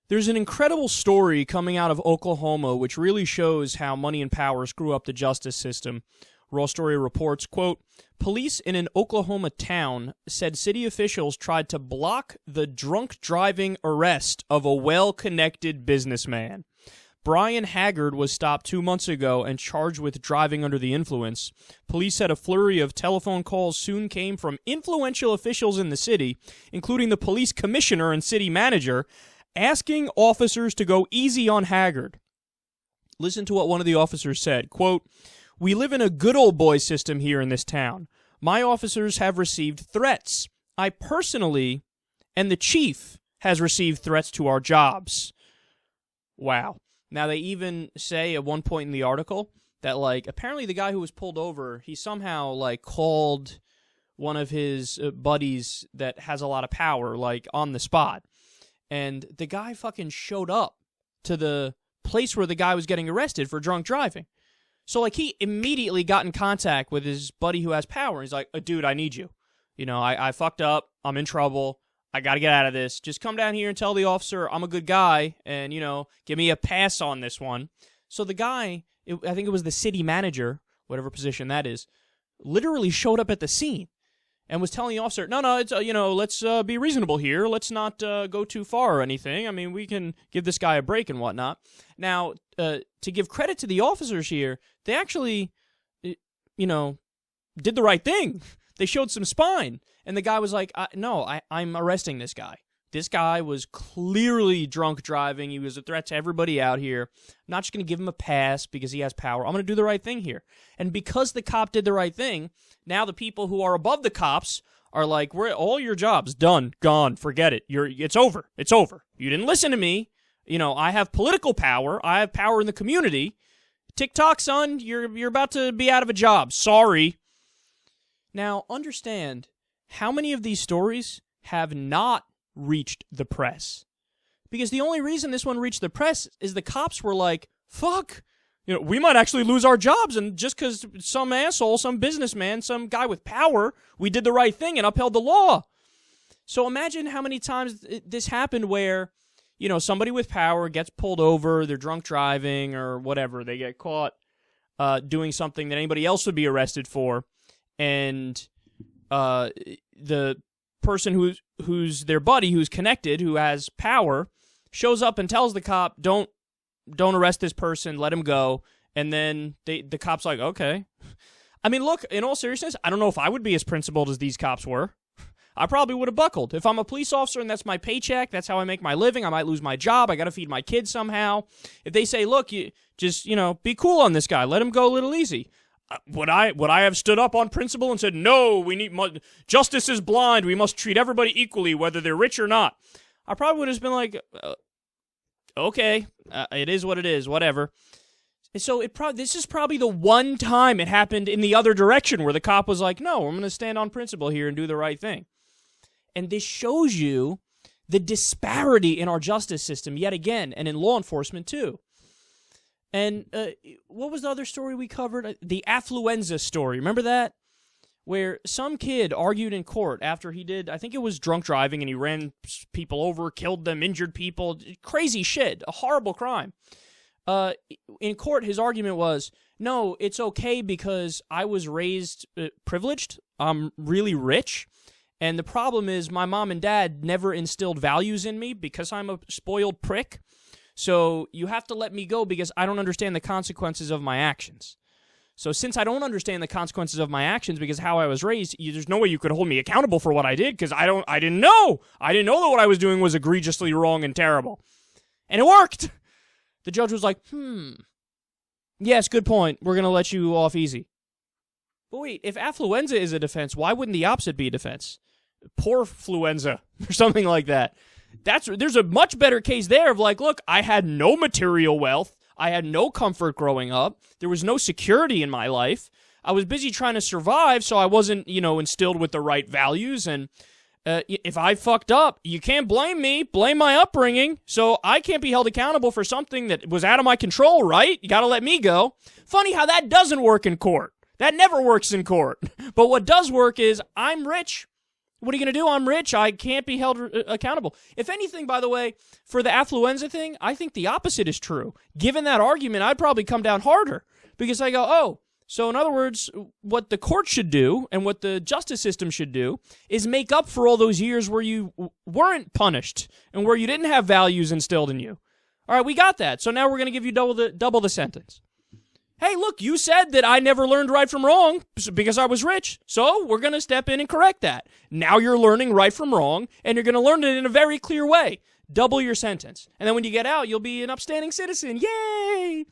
There's an incredible story coming out of Oklahoma which really shows how money and power screw up the justice system. Raw Story reports, quote, police in an Oklahoma town said city officials tried to block the drunk driving arrest of a well-connected businessman. Brian Haggard was stopped 2 months ago and charged with driving under the influence. Police said a flurry of telephone calls soon came from influential officials in the city, including the police commissioner and city manager, asking officers to go easy on Haggard. Listen to what one of the officers said, quote, we live in a good old boy system here in this town. My officers have received threats. I personally, and the chief, has received threats to our jobs. Wow. Now, they even say at one point in the article that, like, apparently the guy who was pulled over, he somehow, like, called one of his buddies that has a lot of power, like, on the spot. And the guy fucking showed up to the place where the guy was getting arrested for drunk driving. So, like, he immediately got in contact with his buddy who has power. He's like, dude, I need you. You know, I fucked up. I'm in trouble. I got to get out of this. Just come down here and tell the officer I'm a good guy and, you know, give me a pass on this one. So the guy, I think it was the city manager, whatever position that is, literally showed up at the scene and was telling the officer, no, it's, you know, let's be reasonable here. Let's not go too far or anything. I mean, we can give this guy a break and whatnot. Now, to give credit to the officers here, they actually, you know, did the right thing. They showed some spine. And the guy was like, I'm arresting this guy. This guy was clearly drunk driving. He was a threat to everybody out here. I'm not just going to give him a pass because he has power. I'm going to do the right thing here. And because the cop did the right thing, now the people who are above the cops are like, all your jobs done, gone, forget it. It's over. It's over. You didn't listen to me. You know, I have political power. I have power in the community. TikTok, son, you're about to be out of a job. Sorry. Now, understand, how many of these stories have not reached the press? Because the only reason this one reached the press is the cops were like, fuck, you know, we might actually lose our jobs, and just because some asshole, some businessman, some guy with power, we did the right thing and upheld the law. So imagine how many times this happened where, you know, somebody with power gets pulled over, they're drunk driving or whatever, they get caught doing something that anybody else would be arrested for, and the person who's their buddy, who's connected, who has power, shows up and tells the cop, don't arrest this person, let him go. And then the cop's like, okay. I mean, look, in all seriousness, I don't know if I would be as principled as these cops were. I probably would have buckled. If I'm a police officer and that's my paycheck, that's how I make my living, I might lose my job, I got to feed my kids somehow. If they say, look, you just, you know, be cool on this guy, let him go a little easy. Would I have stood up on principle and said, no, we need justice is blind, we must treat everybody equally, whether they're rich or not? I probably would have been like, okay, it is what it is, whatever. And so this is probably the one time it happened in the other direction where the cop was like, no, I'm going to stand on principle here and do the right thing. And this shows you the disparity in our justice system yet again, and in law enforcement too. And what was the other story we covered? The affluenza story. Remember that? Where some kid argued in court after he did, I think it was drunk driving, and he ran people over, killed them, injured people. Crazy shit. A horrible crime. In court, his argument was, no, it's okay because I was raised privileged. I'm really rich. And the problem is my mom and dad never instilled values in me because I'm a spoiled prick. So you have to let me go because I don't understand the consequences of my actions. So since I don't understand the consequences of my actions because of how I was raised, there's no way you could hold me accountable for what I did because I didn't know. I didn't know that what I was doing was egregiously wrong and terrible. And it worked. The judge was like, yes, good point. We're going to let you off easy. But wait, if affluenza is a defense, why wouldn't the opposite be a defense? Poor-fluenza or something like that. There's a much better case there of like, look, I had no material wealth. I had no comfort growing up. There was no security in my life. I was busy trying to survive, so I wasn't, instilled with the right values. And if I fucked up, you can't blame me. Blame my upbringing. So I can't be held accountable for something that was out of my control, right? You got to let me go. Funny how that doesn't work in court. That never works in court. But what does work is I'm rich. What are you going to do? I'm rich. I can't be held accountable. If anything, by the way, for the affluenza thing, I think the opposite is true. Given that argument, I'd probably come down harder because I go, oh, so in other words, what the court should do and what the justice system should do is make up for all those years where you weren't punished and where you didn't have values instilled in you. All right, we got that. So now we're going to give you double the sentence. Hey, look, you said that I never learned right from wrong because I was rich. So we're going to step in and correct that. Now you're learning right from wrong, and you're going to learn it in a very clear way. Double your sentence. And then when you get out, you'll be an upstanding citizen. Yay!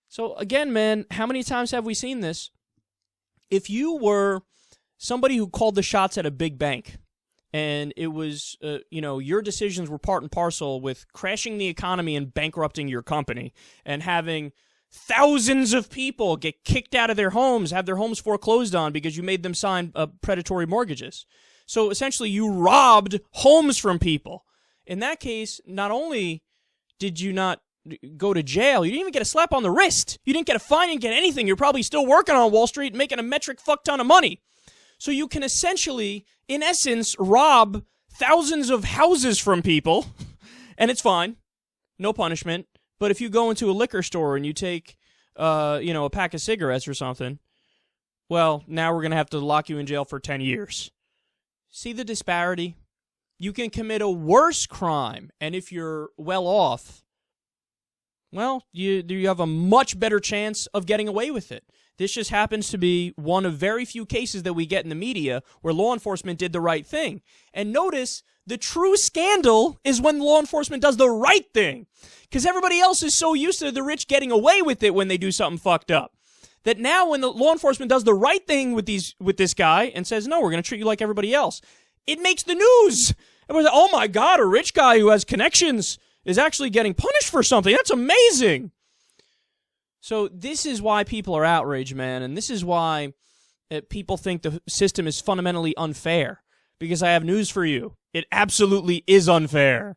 So again, man, how many times have we seen this? If you were somebody who called the shots at a big bank, and it was, your decisions were part and parcel with crashing the economy and bankrupting your company and having thousands of people get kicked out of their homes, have their homes foreclosed on because you made them sign predatory mortgages. So essentially you robbed homes from people. In that case, not only did you not go to jail, you didn't even get a slap on the wrist. You didn't get a fine, you didn't get anything. You're probably still working on Wall Street making a metric fuck ton of money. So you can essentially, in essence, rob thousands of houses from people, and it's fine. No punishment. But if you go into a liquor store and you take, a pack of cigarettes or something, well, now we're going to have to lock you in jail for 10 years. See the disparity? You can commit a worse crime, and if you're well off, well, you have a much better chance of getting away with it. This just happens to be one of very few cases that we get in the media where law enforcement did the right thing. And notice, the true scandal is when law enforcement does the right thing. Because everybody else is so used to the rich getting away with it when they do something fucked up. That now when the law enforcement does the right thing with this guy and says, no, we're going to treat you like everybody else, it makes the news. Everyone's like, oh my God, a rich guy who has connections is actually getting punished for something. That's amazing. So this is why people are outraged, man. And this is why people think the system is fundamentally unfair. Because I have news for you. It absolutely is unfair.